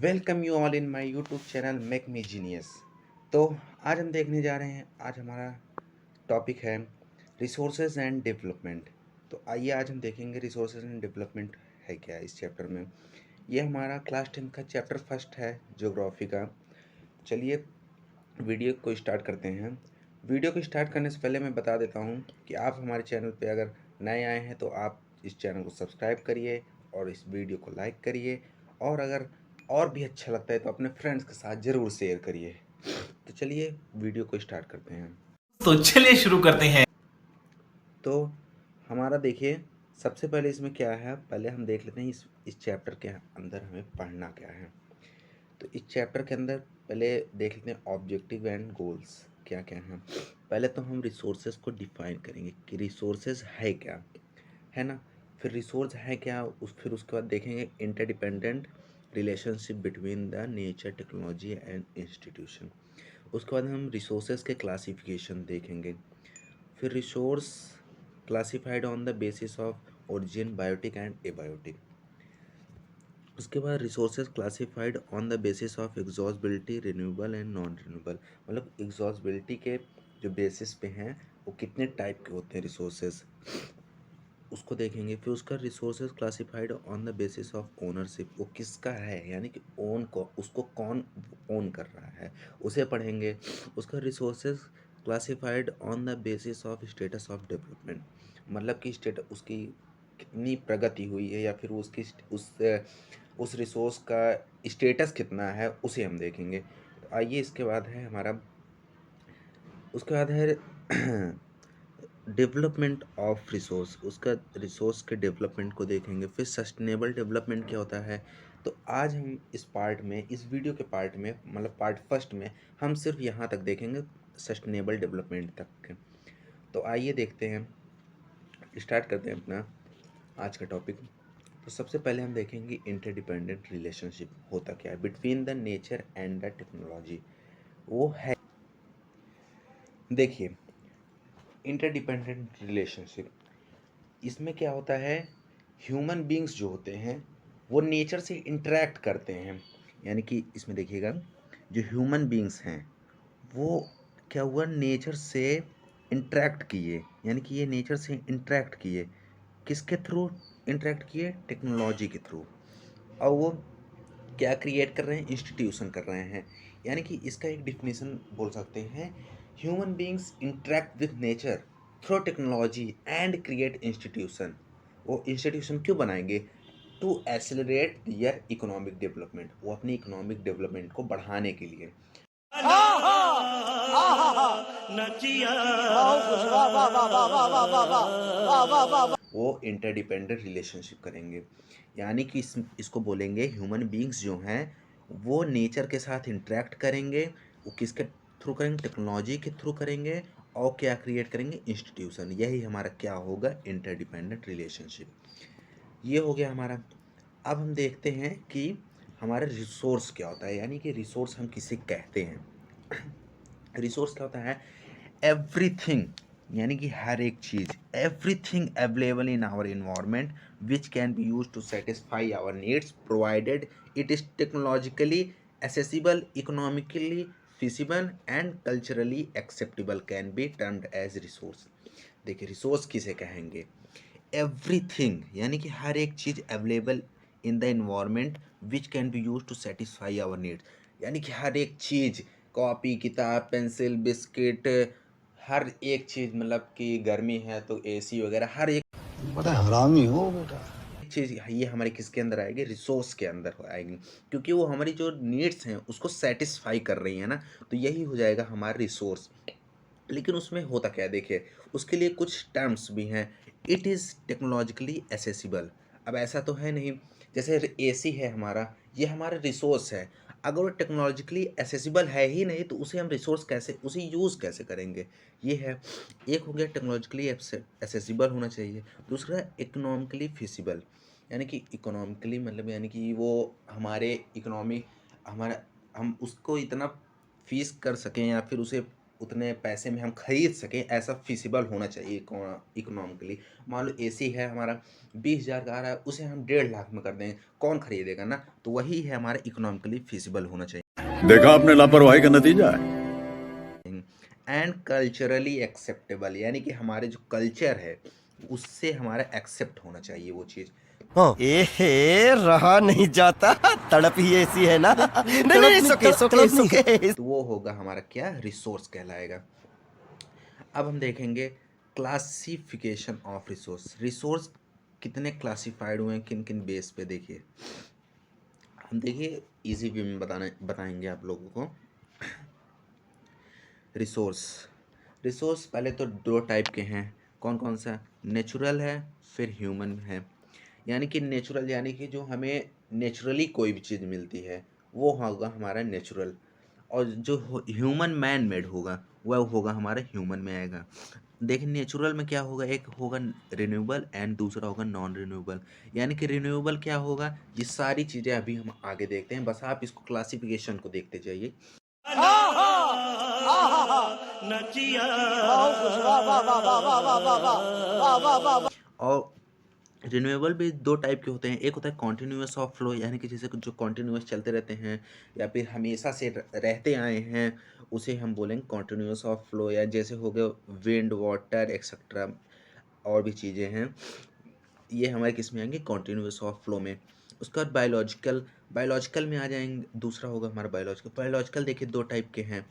Welcome you all in my YouTube channel make me genius. तो आज हम देखने जा रहे हैं, आज हमारा टॉपिक है रिसोर्सेज एंड डेवलपमेंट। तो आइए आज हम देखेंगे रिसोर्सेज एंड डेवलपमेंट है क्या इस चैप्टर में। ये हमारा क्लास 10 का चैप्टर फर्स्ट है, ज्योग्राफी का। चलिए वीडियो को स्टार्ट करते हैं। वीडियो को स्टार्ट करने से पहले मैं बता देता हूँ कि आप हमारे चैनल पे अगर नए आए हैं तो आप इस चैनल को सब्सक्राइब करिए और इस वीडियो को लाइक करिए, और अगर और भी अच्छा लगता है तो अपने फ्रेंड्स के साथ ज़रूर शेयर करिए। तो चलिए वीडियो को स्टार्ट करते हैं। तो चलिए शुरू करते हैं। तो हमारा देखिए, सबसे पहले इसमें क्या है, पहले हम देख लेते हैं इस चैप्टर के अंदर हमें पढ़ना क्या है। तो इस चैप्टर के अंदर पहले देख लेते हैं ऑब्जेक्टिव एंड गोल्स क्या क्या हैं। पहले तो हम रिसोर्सेज को डिफाइन करेंगे कि रिसोर्सेज है क्या, है ना। फिर रिसोर्स है क्या, फिर उसके बाद देखेंगे interdependent relationship between the nature, technology and institution. उसके बाद हम रिसोर्सेज के क्लासिफिकेशन देखेंगे। फिर resource classified on the basis of origin, biotic and abiotic. उसके बाद resources classified on the basis of exhaustibility, renewable and non renewable. मतलब exhaustibility के जो बेसिस पे हैं वो कितने टाइप के होते हैं रिसोर्सेज, उसको देखेंगे। फिर उसका resources classified on the basis of ownership, वो किसका है, यानी कि ओन को उसको कौन ओन कर रहा है, उसे पढ़ेंगे। उसका resources classified on the basis of status of development, मतलब कि स्टेटस उसकी कितनी प्रगति हुई है, या फिर उसकी उस रिसोर्स का स्टेटस कितना है, उसे हम देखेंगे। तो आइए इसके बाद है हमारा, उसके बाद है डेवलपमेंट ऑफ रिसोर्स, उसका रिसोर्स के डेवलपमेंट को देखेंगे। फिर सस्टेनेबल डेवलपमेंट क्या होता है। तो आज हम इस पार्ट में, इस वीडियो के पार्ट में, मतलब पार्ट फर्स्ट में हम सिर्फ यहाँ तक देखेंगे, सस्टेनेबल डेवलपमेंट तक के। तो आइए देखते हैं, स्टार्ट करते हैं अपना आज का टॉपिक। तो सबसे पहले हम देखेंगे इंटरडिपेंडेंट रिलेशनशिप होता क्या है between the nature and the technology. वो है, देखिए, इंटरडिपेंडेंट रिलेशनशिप, इसमें क्या होता है, ह्यूमन बींग्स जो होते हैं वो नेचर से इंटरेक्ट करते हैं। यानी कि इसमें देखिएगा, जो ह्यूमन बींग्स हैं वो क्या हुआ, नेचर से इंटरेक्ट किए, यानी कि ये नेचर से इंटरेक्ट किए, किसके थ्रू इंटरेक्ट किए, टेक्नोलॉजी के थ्रू। और वो क्या क्रिएट कर रहे हैं, इंस्टीट्यूशन कर रहे हैं। यानी कि इसका एक डिफिनेशन बोल सकते हैं, human beings interact with nature through technology and create institution. वो इंस्टीट्यूशन क्यों बनाएंगे, to accelerate their economic development, वो अपनी इकोनॉमिक डेवलपमेंट को बढ़ाने के लिए। वो इंटरडिपेंडेंट रिलेशनशिप करेंगे, यानी कि इसको बोलेंगे ह्यूमन बींग्स जो हैं वो नेचर के साथ इंटरेक्ट करेंगे। वो किसके थ्रू करेंगे, टेक्नोलॉजी के थ्रू करेंगे, और क्या क्रिएट करेंगे, इंस्टीट्यूशन। यही हमारा क्या होगा, इंटरडिपेंडेंट रिलेशनशिप। ये हो गया हमारा। अब हम देखते हैं कि हमारा रिसोर्स क्या होता है, यानी कि रिसोर्स हम किसे कहते हैं। रिसोर्स क्या होता है, एवरीथिंग, यानी कि हर एक चीज़, everything available in our environment which can be use to satisfy our needs provided it is technologically accessible, economically feasible and culturally acceptable can be termed as resource। देखिए रिसोर्स किसे कहेंगे, एवरीथिंग यानी कि हर एक चीज़ available in the environment which can be use to satisfy our needs, यानी कि हर एक चीज़, कॉपी, किताब, पेंसिल, बिस्किट, हर एक चीज़, मतलब कि गर्मी है तो एसी वगैरह, हर एक बड़ा हरामी हो बेटा। चीज़ ये हमारे किसके अंदर आएगी, रिसोर्स के अंदर आएगी, क्योंकि वो हमारी जो नीड्स हैं उसको सेटिस्फाई कर रही है ना। तो यही हो जाएगा हमारा रिसोर्स। लेकिन उसमें होता क्या है, देखिए उसके लिए कुछ टर्म्स भी हैं। It is technologically accessible. अब ऐसा तो है नहीं, जैसे एसी है हमारा, ये हमारा रिसोर्स है। अगर वो टेक्नोलॉजिकली एसेसिबल है ही नहीं तो उसे हम रिसोर्स कैसे, उसे यूज़ कैसे करेंगे, ये है। एक हो गया टेक्नोलॉजिकली एसेसिबल होना चाहिए, दूसरा इकोनॉमिकली फिजिबल, यानी कि इकोनॉमिकली मतलब यानी कि वो हमारे इकोनॉमी, हमारा, हम उसको इतना फीस कर सकें या फिर उसे उतने पैसे में हम खरीद सकें, ऐसा फिजिबल होना चाहिए इकोनॉमिकली। मान लो एसी है हमारा 20,000 का आ रहा है, उसे हम 1.5 लाख में कर दें, कौन खरीदेगा ना? तो वही है हमारा इकोनॉमिकली फिजिबल होना चाहिए। देखा आपने लापरवाही का नतीजा है। एंड कल्चरली एक्सेप्टेबल, यानी कि हमारे जो कल्चर है उससे हमारा एक्सेप्ट होना चाहिए वो चीज़। एहे रहा नहीं जाता, तड़प ही ऐसी है ना। नहीं सुके तो वो होगा हमारा क्या, रिसोर्स कहलाएगा। अब हम देखेंगे क्लासिफिकेशन ऑफ रिसोर्स। रिसोर्स कितने क्लासिफाइड हुए हैं, किन किन बेस पे, देखिए हम देखिए इजी वे में बताएंगे आप लोगों को। रिसोर्स पहले तो 2 टाइप के हैं, कौन कौन सा? नेचुरल है, फिर ह्यूमन है। यानी कि नेचुरल यानी कि जो हमें नेचुरली कोई भी चीज़ मिलती है वो होगा हमारा नेचुरल, और जो ह्यूमन मैन मेड होगा वह होगा हमारा ह्यूमन में आएगा। देखिए नेचुरल में क्या होगा, एक होगा रिन्यूएबल एंड दूसरा होगा नॉन रिन्यूएबल। यानी कि रिन्यूएबल क्या होगा, ये सारी चीज़ें अभी हम आगे देखते हैं, बस आप इसको क्लासिफिकेशन को देखते जाइए। और रिन्यूएबल भी 2 टाइप के होते हैं, एक होता है कॉन्टिन्यूअस ऑफ फ्लो, यानी कि जैसे जो कॉन्टिन्यूअस चलते रहते हैं या फिर हमेशा से रहते आए हैं उसे हम बोलेंगे कॉन्टिन्यूअस ऑफ फ्लो, या जैसे हो गया विंड, वाटर एक्सेट्रा और भी चीज़ें हैं, ये हमारे किस में आएंगे, कॉन्टिन्यूअस ऑफ फ्लो में। उसके बाद बायोलॉजिकल में आ जाएंगे, दूसरा होगा हमारा बायोलॉजिकल देखिए 2 टाइप के हैं,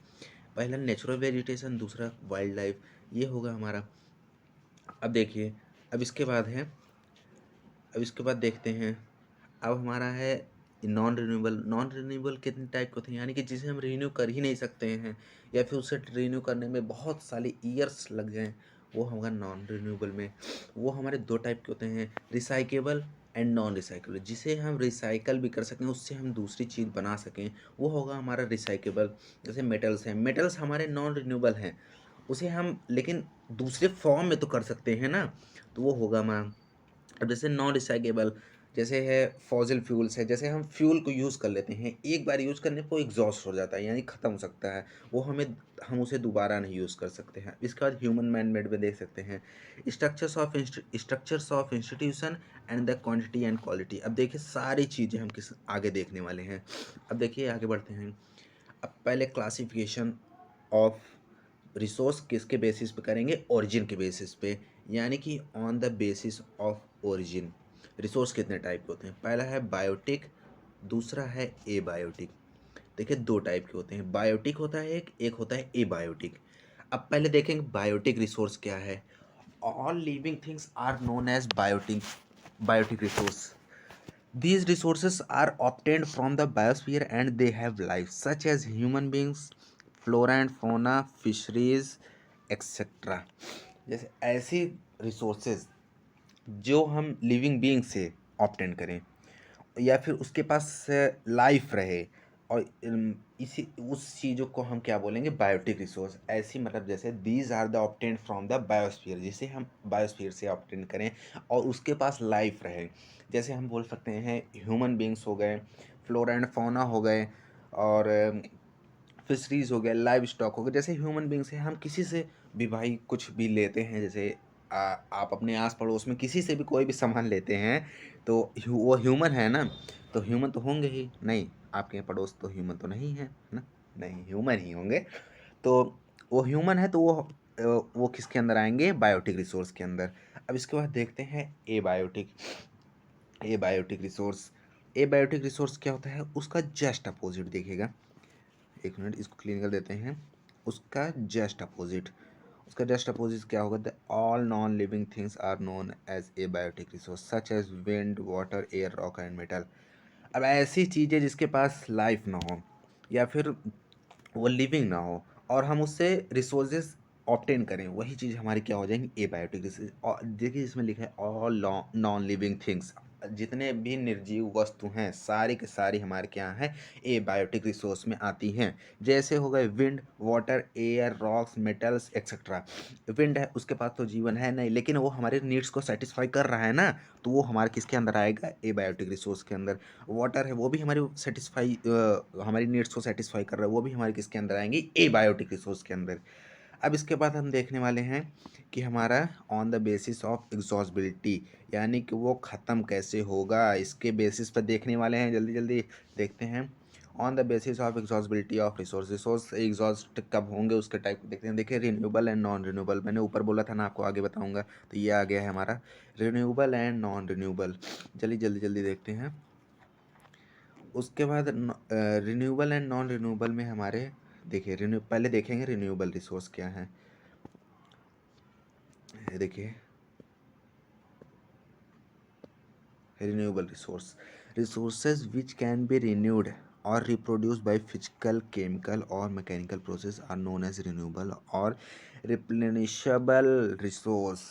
पहला नेचुरल वेजिटेशन, दूसरा वाइल्ड लाइफ, ये होगा हमारा। अब देखिए अब इसके बाद देखते हैं, अब हमारा है नॉन रिन्यूएबल कितने टाइप के होते हैं, यानी कि जिसे हम रिन्यू कर ही नहीं सकते हैं या फिर उसे रिन्यू करने में बहुत सारे ईयर्स लग जाएं, वो होगा नॉन रिन्यूएबल में। वो हमारे 2 टाइप के होते हैं, रिसाइकेबल एंड नॉन रिसाइकेबल, जिसे हम रिसाइकल भी कर सकें, उससे हम दूसरी चीज़ बना सकें, वो होगा हमारा रिसाइकेबल। जैसे मेटल्स हमारे नॉन रिन्यूएबल हैं, उसे हम लेकिन दूसरे फॉर्म में तो कर सकते हैं ना, तो वो होगा हमारा। अब जैसे नॉन रिसाइकेबल जैसे है फॉसिल फ्यूल्स है, जैसे हम फ्यूल को यूज़ कर लेते हैं, एक बार यूज़ करने पर वो एग्जॉस्ट हो जाता है यानी ख़त्म हो सकता है, वो हम उसे दोबारा नहीं यूज़ कर सकते हैं। इसके बाद ह्यूमन मैन मेड में देख सकते हैं structures of institution and the quantity and quality. अब देखिए सारी चीज़ें हम किस आगे देखने वाले हैं। अब देखिए आगे बढ़ते हैं। अब पहले क्लासिफिकेशन ऑफ रिसोर्स किसके बेसिस पे करेंगे, ओरिजिन के बेसिस पे, यानी कि on the basis of origin. Resource कितने टाइप के होते हैं, पहला है बायोटिक, दूसरा है एबायोटिक। देखिए 2 टाइप के होते हैं, बायोटिक होता है एक होता है एबायोटिक। अब पहले देखेंगे बायोटिक रिसोर्स क्या है। All living things are known as biotic resource. These resources are obtained from the biosphere and they have life, such as human beings, flora and fauna, fisheries, etc. जैसे ऐसी resources जो हम living being से obtain करें या फिर उसके पास life रहे, और इसी उस चीज़ों को हम क्या बोलेंगे, बायोटिक रिसोर्स। ऐसी मतलब जैसे these are the obtain from the biosphere, जिसे हम बायोस्फीयर से ऑब्टेन करें और उसके पास लाइफ रहे। जैसे हम बोल सकते हैं ह्यूमन बींग्स हो गए, फ्लोरा एंड फौना हो गए, और फिशरीज हो गया, लाइव स्टॉक हो गया। जैसे ह्यूमन बींग्स है, हम किसी से भी भाई कुछ भी लेते हैं, जैसे आप अपने आस पड़ोस में किसी से भी कोई भी सामान लेते हैं तो वो ह्यूमन है ना, तो ह्यूमन तो होंगे ही नहीं, आपके पड़ोस तो ह्यूमन तो नहीं है ना, नहीं ह्यूमन ही होंगे, तो वो ह्यूमन है तो वो किसके अंदर आएंगे, बायोटिक रिसोर्स के अंदर। अब इसके बाद देखते हैं एबायोटिक रिसोर्स क्या होता है, उसका जस्ट अपोजिट देखिएगा। एक मिनट इसको क्लीन कर देते हैं। उसका जस्ट अपोजिट क्या होगा, the all non living things are known as abiotic resource such as wind, water, air, rock and metal. अब ऐसी चीज़ें जिसके पास लाइफ ना हो या फिर वो लिविंग ना हो और हम उससे रिसोर्सेज ऑब्टेन करें, वही चीज़ हमारी क्या हो जाएंगी, एबायोटिक रिसोर्स। और देखिए इसमें लिखा है ऑल नॉन लिविंग थिंग्स, जितने भी निर्जीव वस्तु हैं सारी के सारी हमारे क्या हैं, एबायोटिक रिसोर्स में आती हैं। जैसे हो गए wind, water, air, rocks, metals etcetera. Wind है, उसके पास तो जीवन है नहीं, लेकिन वो हमारे नीड्स को सेटिस्फाई कर रहा है ना, तो वो हमारे किसके अंदर आएगा, एबायोटिक रिसोर्स के अंदर। वाटर है, वो भी हमारी हमारी नीड्स को सेटिस्फाई कर रहा है, वो भी हमारे किसके अंदर आएंगे, एबायोटिक रिसोर्स के अंदर। अब इसके बाद हम देखने वाले हैं कि हमारा on the basis of exhaustibility, यानी कि वो ख़त्म कैसे होगा, इसके बेसिस पर देखने वाले हैं। जल्दी जल्दी देखते हैं। On the basis of exhaustibility of resource exhaust कब होंगे उसके टाइप को देखते हैं। देखिए रिन्यूएबल एंड नॉन रिन्यूएबल, मैंने ऊपर बोला था ना, आपको आगे बताऊंगा, तो ये आ गया है हमारा रिन्यूएबल एंड नॉन रिन्यूएबल। चलिए जल्दी जल्दी देखते हैं। उसके बाद रिन्यूएबल एंड नॉन रिन्यूएबल में हमारे देखिए पहले देखेंगे रिन्यूएबल रिसोर्स क्या है। ये देखिए renewable resources which can be renewed or reproduced by physical, chemical or mechanical process are known as renewable or replenishable resource।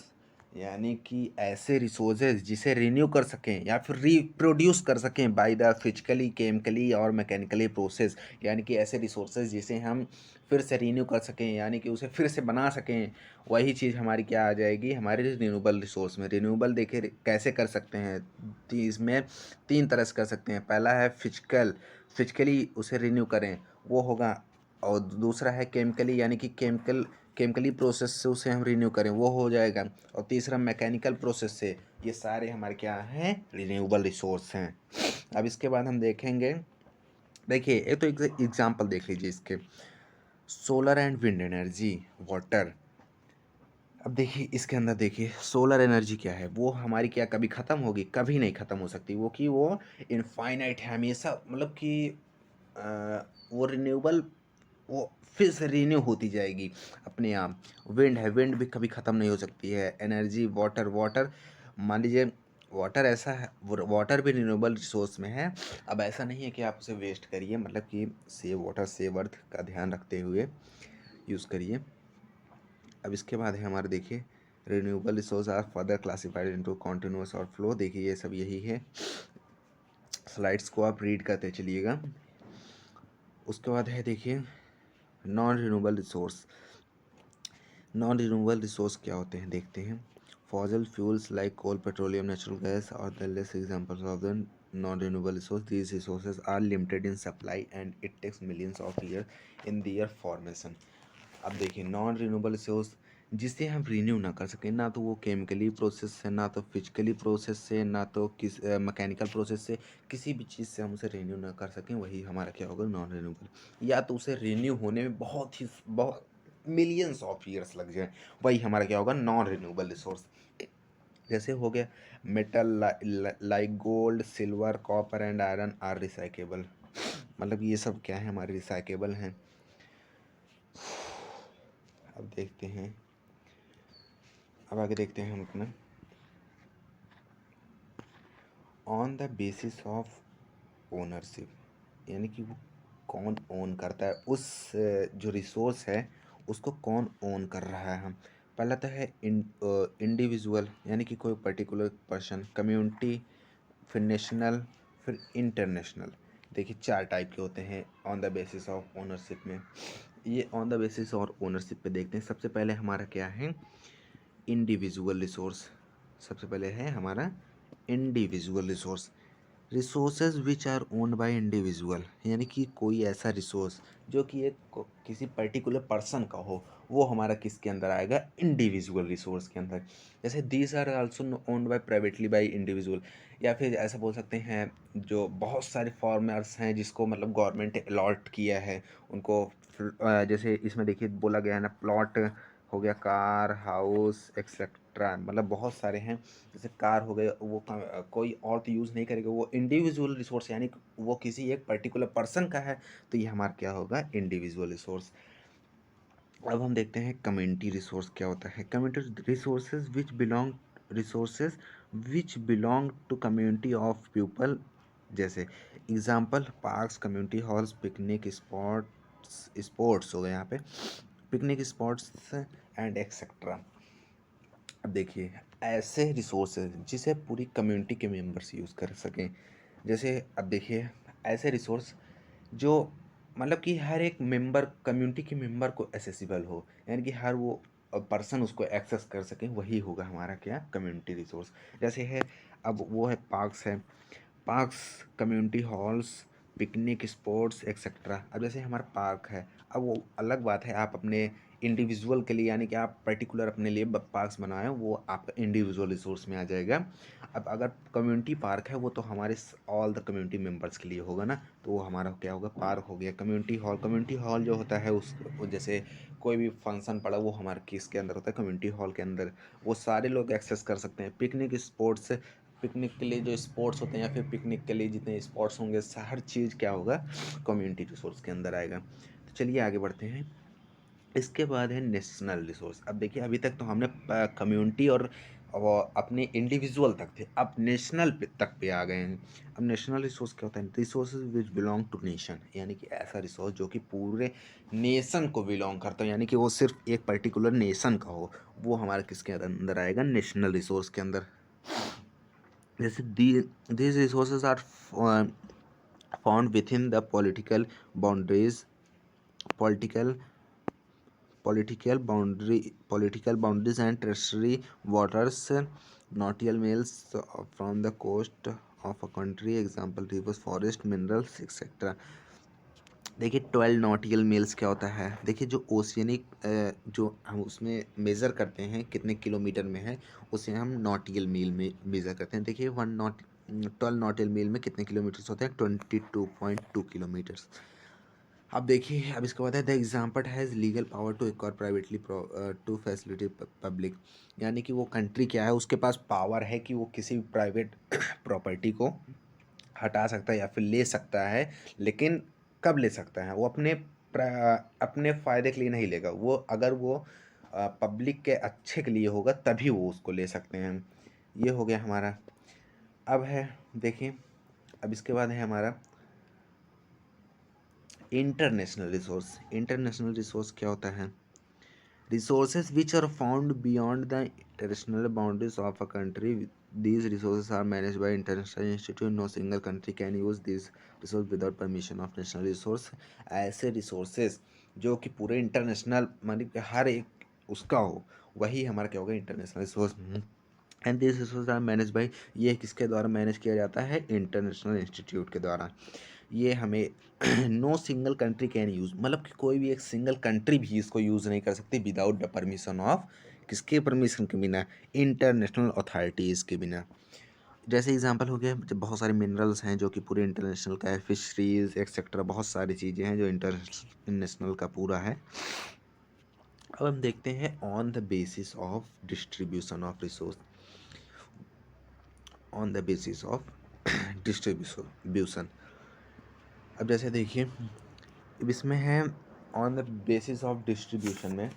यानी कि ऐसे रिसोर्सेज जिसे रिन्यू कर सकें या फिर रिप्रोड्यूस कर सकें बाय द फिजिकली, केमिकली और मैकेनिकली प्रोसेस, यानी कि ऐसे रिसोर्सेज जिसे हम फिर से रिन्यू कर सकें, यानी कि उसे फिर से बना सकें, वही चीज़ हमारी क्या आ जाएगी, हमारे रिन्यूएबल रिसोर्स में। रिन्यूएबल देखिए कैसे कर सकते हैं, इसमें 3 तरह से कर सकते हैं। पहला है फिजिकली उसे रिन्यू करें, वो होगा। और दूसरा है केमिकली, यानी कि केमिकली प्रोसेस से उसे हम रिन्यू करें, वो हो जाएगा। और तीसरा मैकेनिकल प्रोसेस से। ये सारे हमारे क्या हैं, रिन्यूएबल रिसोर्स हैं। अब इसके बाद हम देखेंगे, देखिए एक तो एग्जाम्पल देख लीजिए इसके, solar and wind energy, water. अब देखिए इसके अंदर देखिए सोलर एनर्जी क्या है, वो हमारी क्या कभी ख़त्म होगी, कभी नहीं ख़त्म हो सकती, वो इनफाइनाइट है हमेशा, मतलब कि वो रिन्यूएबल, वो फिर से रिन्यू होती जाएगी अपने आप। विंड है, विंड भी कभी ख़त्म नहीं हो सकती है। एनर्जी, वाटर मान लीजिए वाटर ऐसा है, वाटर भी रिन्यूएबल रिसोर्स में है। अब ऐसा नहीं है कि आप उसे वेस्ट करिए, मतलब कि सेव वाटर सेव अर्थ का ध्यान रखते हुए यूज़ करिए। अब इसके बाद है हमारे देखिए renewable resource are further classified into continuous और फ्लो। देखिए ये सब यही है, स्लाइड्स को आप रीड करते चलिएगा। उसके बाद है देखिए non renewable resource. Non renewable resource क्या होते हैं देखते हैं। Fossil fuels like coal, petroleum, natural gas और the less examples of the non renewable resource. These resources are limited in supply and it takes millions of year in their formation. अब देखिए non renewable resource जिसे हम renew ना कर सकें, ना तो वो केमिकली प्रोसेस से, ना तो फिजिकली प्रोसेस से, ना तो मैकेनिकल प्रोसेस से, किसी भी चीज़ से हम उसे रिन्यू ना कर सकें, वही हमारा क्या होगा, नॉन रिन्यूएबल। या तो उसे रिन्यू होने में बहुत मिलियंस ऑफ ईयर्स लग जाए, वही हमारा क्या होगा, नॉन रिन्यूएबल रिसोर्स। जैसे हो गया metal like gold, silver, copper and iron are recyclable. मतलब ये सब क्या है, हमारे रिसाइकेबल हैं। अब देखते हैं, अब आगे देखते हैं हम अपना on the basis of ownership, यानी कि वो कौन ओन करता है, उस जो रिसोर्स है उसको कौन ओन कर रहा है। हम पहला तो है इंडिविजुअल, यानी कि कोई पर्टिकुलर पर्सन, कम्युनिटी, फिर नेशनल, फिर इंटरनेशनल। देखिए 4 टाइप के होते हैं on the basis of ownership में। ये ऑन द बेसिस और ओनरशिप पे देखते हैं। सबसे पहले हमारा क्या है, इंडिविजुअल रिसोर्स। सबसे पहले है हमारा individual resource. Resources which are owned by individual, यानी कि कोई ऐसा रिसोर्स जो कि किसी पर्टिकुलर पर्सन का हो, वो हमारा किसके अंदर आएगा, इंडिविजुअल रिसोर्स के अंदर। जैसे these are also owned by privately by individual, या फिर ऐसा बोल सकते हैं जो बहुत सारे फार्मर्स हैं जिसको मतलब गवर्नमेंट अलॉट किया है उनको। जैसे इसमें देखिए बोला गया है ना, प्लॉट हो गया, कार, हाउस एक्सेट्रा, मतलब बहुत सारे हैं। जैसे कार हो गए, वो कोई और तो यूज़ नहीं करेगा, वो इंडिविजुअल रिसोर्स, यानी वो किसी एक पर्टिकुलर पर्सन का है, तो ये हमारा क्या होगा, इंडिविजुअल रिसोर्स। अब हम देखते हैं कम्युनिटी रिसोर्स क्या होता है। Community resources which belong to community of people. जैसे example parks, community halls, picnic spots हो गए यहाँ पे, पिकनिक स्पॉट्स एंड एक्सेट्रा। अब देखिए ऐसे रिसोर्सेज जिसे पूरी कम्युनिटी के मेंबर्स यूज़ कर सकें। जैसे अब देखिए, ऐसे रिसोर्स जो मतलब कि हर एक मेंबर, कम्युनिटी के मेंबर को एक्सेसिबल हो, यानी कि हर वो पर्सन उसको एक्सेस कर सके, वही होगा हमारा क्या, कम्युनिटी रिसोर्स। जैसे है, अब वो है पार्क्स है, parks, community halls, picnic spots etcetera. अब जैसे हमारा पार्क है, अब वो अलग बात है, आप अपने इंडिविजुअल के लिए, यानी कि आप पर्टिकुलर अपने लिए पार्क्स बनाएं, वो आपका इंडिविजुअल रिसोर्स में आ जाएगा। अब अगर कम्युनिटी पार्क है, वो तो हमारे ऑल द कम्युनिटी मेंबर्स के लिए होगा ना, तो वो हमारा क्या होगा, पार्क हो गया। कम्युनिटी हॉल जो होता है, उस जैसे कोई भी फंक्शन पड़ा, वो हमारे किसके अंदर होता है, कम्युनिटी हॉल के अंदर, वो सारे लोग एक्सेस कर सकते हैं। पिकनिक स्पॉट्स, पिकनिक के लिए जो स्पॉट्स होते हैं, या फिर पिकनिक के लिए जितने स्पॉट्स होंगे, हर चीज़ क्या होगा, कम्युनिटी रिसोर्स के अंदर आएगा। तो चलिए आगे बढ़ते हैं। इसके बाद है नेशनल रिसोर्स। अब देखिए, अभी तक तो हमने कम्युनिटी और वो अपने इंडिविजुअल तक थे, अब नेशनल तक पे आ गए हैं। अब नेशनल रिसोर्स क्या होता है, resources which belong to nation, यानी कि ऐसा रिसोर्स जो कि पूरे नेशन को बिलोंग करता है, यानी कि वो सिर्फ एक पर्टिकुलर नेशन का हो, वो हमारे किसके अंदर आएगा, नेशनल रिसोर्स के अंदर। जैसे these resources are found within the boundaries political political boundaries and tertiary waters, nautical miles from the coast of a country, example rivers, forest, minerals, etc. देखिए, 12 नॉटिकल मील्स क्या होता है, देखिए जो ओशियनिक, जो हम उसमें मेज़र करते हैं कितने किलोमीटर में है, उसे हम नॉटिकल मील में मेज़र करते हैं। देखिए 12 नॉटिकल मील में कितने किलोमीटर्स होते हैं, 22.2 किलोमीटर्स। अब देखिए, अब इसके बाद है, the example has legal power to acquire privately to facility public, यानी कि वो कंट्री क्या है, उसके पास पावर है कि वो किसी भी प्राइवेट प्रॉपर्टी को हटा सकता है या फिर ले सकता है। लेकिन कब ले सकता है, वो अपने फ़ायदे के लिए नहीं लेगा, वो अगर वो पब्लिक के अच्छे के लिए होगा तभी वो उसको ले सकते हैं। ये हो गया हमारा। अब है, देखिए, अब इसके बाद है हमारा इंटरनेशनल रिसोर्स। इंटरनेशनल रिसोर्स क्या होता है, resources which are found beyond the territorial boundaries of a country. These resources are managed by international institute. No single country can use these resources without permission of national resource. ऐसे resources जो कि पूरे international, मतलब कि हर एक उसका हो, वही हमारा क्या होगा, international resource. And this resource are manage by, ये किसके द्वारा मैनेज किया जाता है, इंटरनेशनल इंस्टीट्यूट के द्वारा। ये हमें no single country can use, मतलब कि कोई भी एक सिंगल कंट्री भी इसको यूज़ नहीं कर सकती विदाउट द परमिशन ऑफ, किसके परमिशन के बिना, इंटरनेशनल अथॉरिटीज़ के बिना। जैसे एग्जांपल हो गया, जब बहुत सारे मिनरल्स हैं जो कि पूरे इंटरनेशनल का है, फिशरीज एक्सेट्रा, बहुत सारी चीज़ें हैं जो इंटरनेशनल का पूरा है। अब हम देखते हैं on the basis of distribution of resource, on the basis of distribution. अब जैसे देखिए, अब इसमें है on the basis of distribution में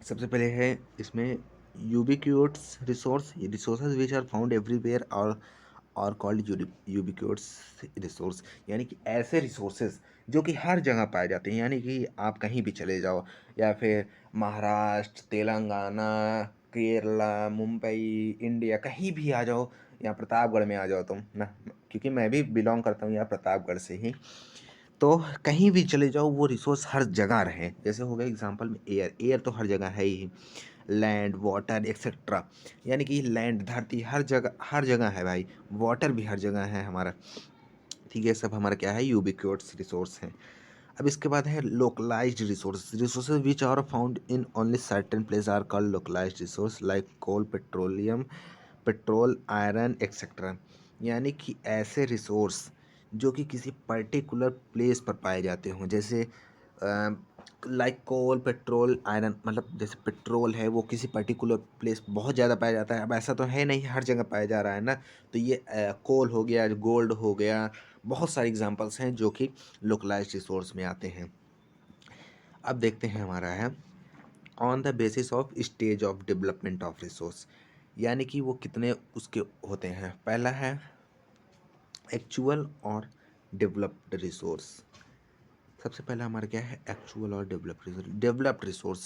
सबसे पहले है इसमें ubiquitous resource, resources which are found everywhere और कॉल्ड यूबिक्यूट्स रिसोर्स, यानी कि ऐसे रिसोर्सेज जो कि हर जगह पाए जाते हैं, यानी कि आप कहीं भी चले जाओ, या फिर महाराष्ट्र, तेलंगाना, केरला, मुंबई, इंडिया, कहीं भी आ जाओ, या प्रतापगढ़ में आ जाओ तुम ना, क्योंकि मैं भी बिलोंग करता हूँ यहाँ प्रतापगढ़ से ही, तो कहीं भी चले जाओ वो रिसोर्स हर जगह रहे। जैसे हो गया एग्जांपल में एयर, एयर तो हर जगह है ही, लैंड, वाटर एक्सेट्रा, यानी कि लैंड, धरती, हर जगह है भाई, वाटर भी हर जगह है हमारा, ठीक है, सब हमारा क्या है, यूबिक्यूट्स रिसोर्स हैं। अब इसके बाद है localised resource, resources which are found in only certain place are called localised resource, like coal, petroleum, petrol, iron etcetera, यानी कि ऐसे रिसोर्स जो कि किसी पर्टिकुलर प्लेस पर पाए जाते हों, जैसे लाइक कोल, पेट्रोल, आयरन, मतलब जैसे पेट्रोल है वो किसी पर्टिकुलर प्लेस बहुत ज़्यादा पाया जाता है, अब ऐसा तो है नहीं हर जगह पाया जा रहा है ना, तो ये कोल हो गया, गोल्ड हो गया, बहुत सारे एग्जांपल्स हैं जो कि लोकलाइज्ड रिसोर्स में आते हैं। अब देखते हैं हमारा है on the basis of stage of development of resource, यानी कि वो कितने उसके होते हैं। पहला है एक्चुअल और डेवलप्ड रिसोर्स। सबसे पहला हमारा क्या है, एक्चुअल और डेवलप्ड रिसोर्स।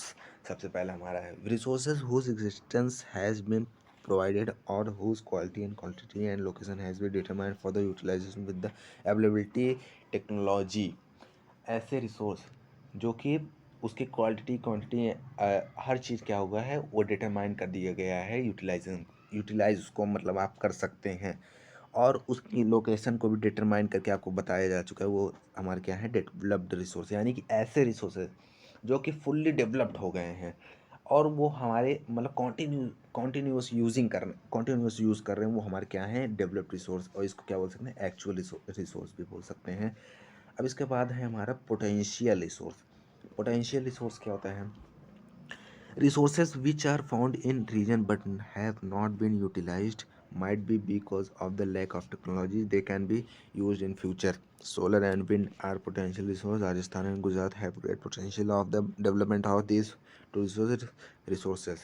सबसे पहला हमारा है resources whose existence has been provided or whose quality and quantity and location has been determined for the utilization with the availability technology। ऐसे रिसोर्स जो कि उसकी क्वालिटी क्वांटिटी हर चीज़ क्या हुआ है वो डिटरमाइन कर दिया गया है, यूटिलाइज उसको मतलब आप कर सकते हैं, और उसकी लोकेशन को भी डिटरमाइन करके आपको बताया जा चुका है। वो हमारे क्या है, डेवलप्ड रिसोर्स, यानी कि ऐसे रिसोर्सेज जो कि फुल्ली डेवलप्ड हो गए हैं और वो हमारे मतलब कॉन्टीन्यूस यूज़ कर रहे हैं, वो हमारे क्या हैं, डेवलप्ड रिसोर्स। और इसको क्या बोल सकते हैं, एक्चुअल रिसोर्स भी बोल सकते हैं। अब इसके बाद है हमारा पोटेंशियल रिसोर्स। पोटेंशियल रिसोर्स क्या होता है, resources which are found in region but have not been utilized might be because of the lack of technology they can be used in future। Solar and wind are potential resources। Rajasthan and Gujarat have great potential of the development of these two resources।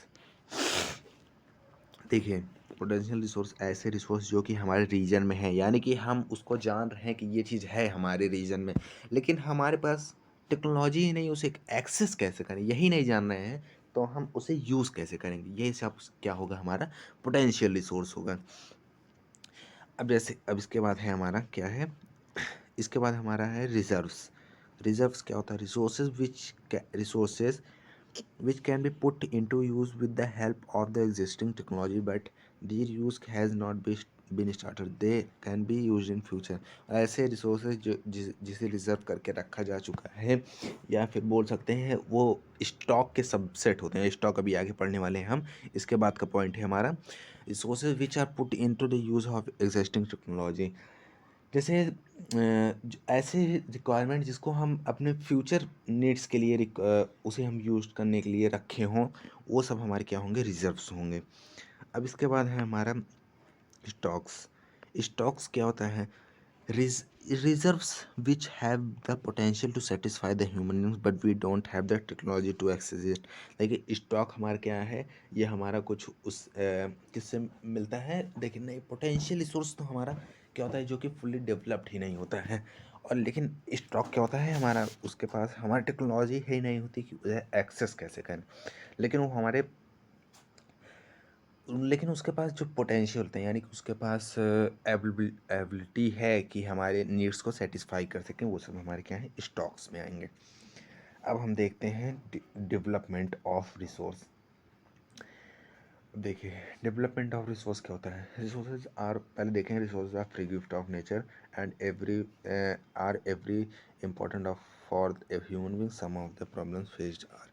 देखिए, potential resource ऐसे resource जो कि हमारे reason में है, यानी कि हम उसको जान रहे हैं कि ये चीज़ है हमारे रीजन में, लेकिन हमारे पास टेक्नोलॉजी ही नहीं, उसे एक्सेस कैसे करें यही नहीं जान रहे हैं, तो हम उसे यूज़ कैसे करेंगे, ये सब क्या होगा, हमारा पोटेंशियल रिसोर्स होगा। अब इसके बाद है हमारा क्या है, इसके बाद हमारा है रिजर्व्स। रिजर्व्स क्या होता है, resources which can be put into use with the help of the existing technology but their use has not been started, they can be used in future। ऐसे रिसोर्सेज जो जिसे रिजर्व करके रखा जा चुका है, या फिर बोल सकते हैं वो स्टॉक के सबसेट होते हैं। स्टॉक अभी आगे पढ़ने वाले हैं हम। इसके बाद का पॉइंट है हमारा resources which are put into the use of existing technology. जैसे ऐसे रिक्वायरमेंट जिसको हम अपने फ्यूचर नीड्स के लिए उसे हम यूज करने के लिए रखे हों, वो सब हमारे क्या होंगे, रिजर्व्स होंगे। अब इसके बाद है हमारा स्टॉक्स। स्टॉक्स क्या होता है, reserves which have the potential to satisfy the human needs but we don't have the technology to access it. देखिए, स्टॉक हमारा क्या है, ये हमारा कुछ उस किससे मिलता है, देखिए नहीं, पोटेंशियल रिसोर्स तो हमारा क्या होता है जो कि फुल्ली डेवलप्ड ही नहीं होता है, और लेकिन स्टॉक क्या होता है हमारा, उसके पास हमारी टेक्नोलॉजी ही नहीं होती कि उसे एक्सेस कैसे करें, लेकिन उसके पास जो पोटेंशियल होते हैं, यानी कि उसके पास एबिलिटी है कि हमारे नीड्स को सेटिस्फाई कर सकें, वो सब हमारे क्या है, स्टॉक्स में आएंगे। अब हम देखते हैं डेवलपमेंट ऑफ रिसोर्स। देखिए, डेवलपमेंट ऑफ रिसोर्स क्या होता है, रिसोर्सेज आर, पहले देखेंगे, resources are free gift of nature and every important of for a human being, some of the problems faced are.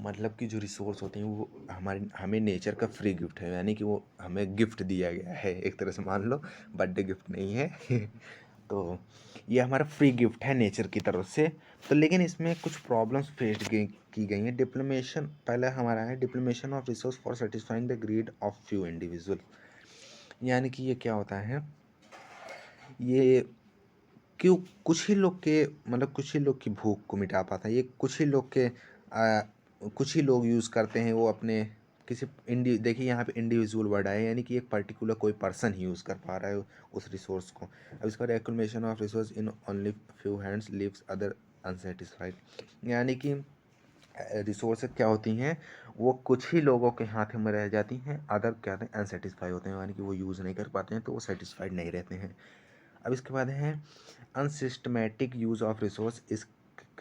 मतलब कि जो रिसोर्स होते हैं वो हमें नेचर का फ्री गिफ्ट है, यानी कि वो हमें गिफ्ट दिया गया है, एक तरह से मान लो, बर्थडे गिफ्ट नहीं है तो ये हमारा फ्री गिफ्ट है नेचर की तरफ से। तो लेकिन इसमें कुछ प्रॉब्लम्स फेस की गई हैं। डिप्लोमेशन पहला हमारा है, depletion of resource for satisfying the greed of few individual. यानी कि ये क्या होता है, ये क्यों कुछ ही लोग के मतलब कुछ ही लोग की भूख को मिटा पाता है, ये कुछ ही लोग के कुछ ही लोग यूज़ करते हैं, वो अपने किसी देखिए यहाँ पे इंडिविजुअल वर्ड आया, यानी कि एक पर्टिकुलर कोई पर्सन ही यूज़ कर पा रहा है उस रिसोर्स को। अब इसका accumulation of resource in only few hands leaves other unsatisfied. यानी कि रिसोर्स क्या होती हैं, वो कुछ ही लोगों के हाथ में रह जाती हैं, अदर क्या होते हैं, अनसेटिस्फाई होते हैं, यानी कि वो यूज़ नहीं कर पाते हैं, तो वो सेटिस्फाइड नहीं रहते हैं। अब इसके बाद है unsystematic use of resource is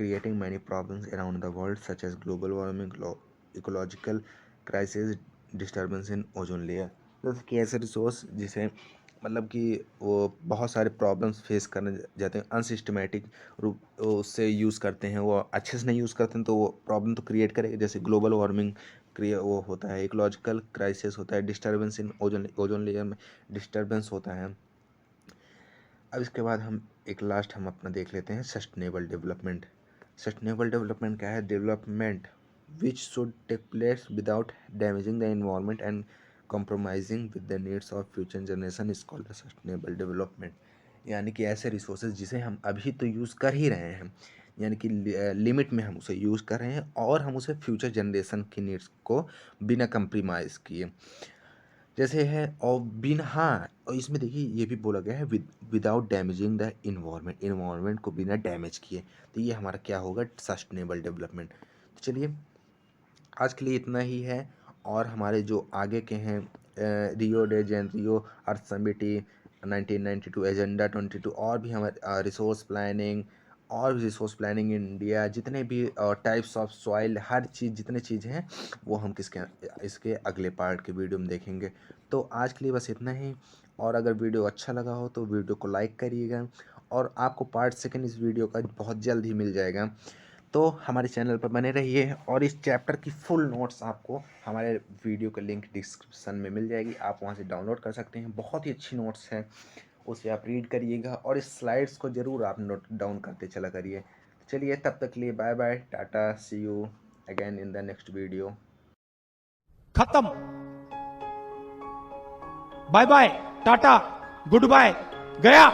creating many problems around the world such as global warming, ecological crisis, disturbance in ozone layer। जैसे कि ऐसे रिसोर्स जिसे मतलब कि वो बहुत सारे प्रॉब्लम्स फेस करने जाते हैं, अनसिस्टमेटिक रूप उससे यूज़ करते हैं, वो अच्छे से नहीं यूज़ करते हैं, तो वो प्रॉब्लम तो क्रिएट करेगा। जैसे ग्लोबल वार्मिंग वो होता है, इकोलॉजिकल क्राइसिस होता है, डिस्टर्बेंस इन ओजोन लेयर में डिस्टर्बेंस होता है। अब इसके बाद हम अपना देख लेते हैं सस्टेनेबल डेवलपमेंट। सस्टेनेबल डेवलपमेंट क्या है, development which should take place without damaging the environment and compromising with the needs of future generation is called the sustainable development. यानी कि ऐसे रिसोर्सेज जिसे हम अभी तो यूज़ कर ही रहे हैं, यानी कि लिमिट में हम उसे यूज़ कर रहे हैं, और हम उसे फ्यूचर जनरेशन की नीड्स को बिना कंप्रोमाइज़ किए, जैसे है, और बिना, हाँ, और इसमें देखिए ये भी बोला गया है विदाउट डैमेजिंग द इन्वायरमेंट को बिना डैमेज किए, तो ये हमारा क्या होगा, सस्टेनेबल डेवलपमेंट। तो चलिए, आज के लिए इतना ही है, और हमारे जो आगे के हैं रियो डे जेनरियो, अर्थ समिट 1992, एजेंडा 22, और भी हमारे रिसोर्स प्लानिंग, और भी रिसोर्स प्लानिंग इंडिया, जितने भी टाइप्स ऑफ सॉइल, हर चीज़, जितने चीज़ हैं वो हम इसके अगले पार्ट के वीडियो में देखेंगे। तो आज के लिए बस इतना ही, और अगर वीडियो अच्छा लगा हो तो वीडियो को लाइक करिएगा, और आपको पार्ट सेकंड इस वीडियो का बहुत जल्द ही मिल जाएगा। तो हमारे चैनल पर बने रहिए, और इस चैप्टर की फुल नोट्स आपको हमारे वीडियो का लिंक डिस्क्रिप्शन में मिल जाएगी, आप वहां से डाउनलोड कर सकते हैं। बहुत ही अच्छी नोट्स हैं, उसे आप रीड करिएगा, और इस स्लाइड्स को ज़रूर आप नोट डाउन करते चला करिए। चलिए, तब तक के लिए bye bye, ta-ta, see you again in the next video. खत्म। Bye bye, ta-ta, goodbye, गया।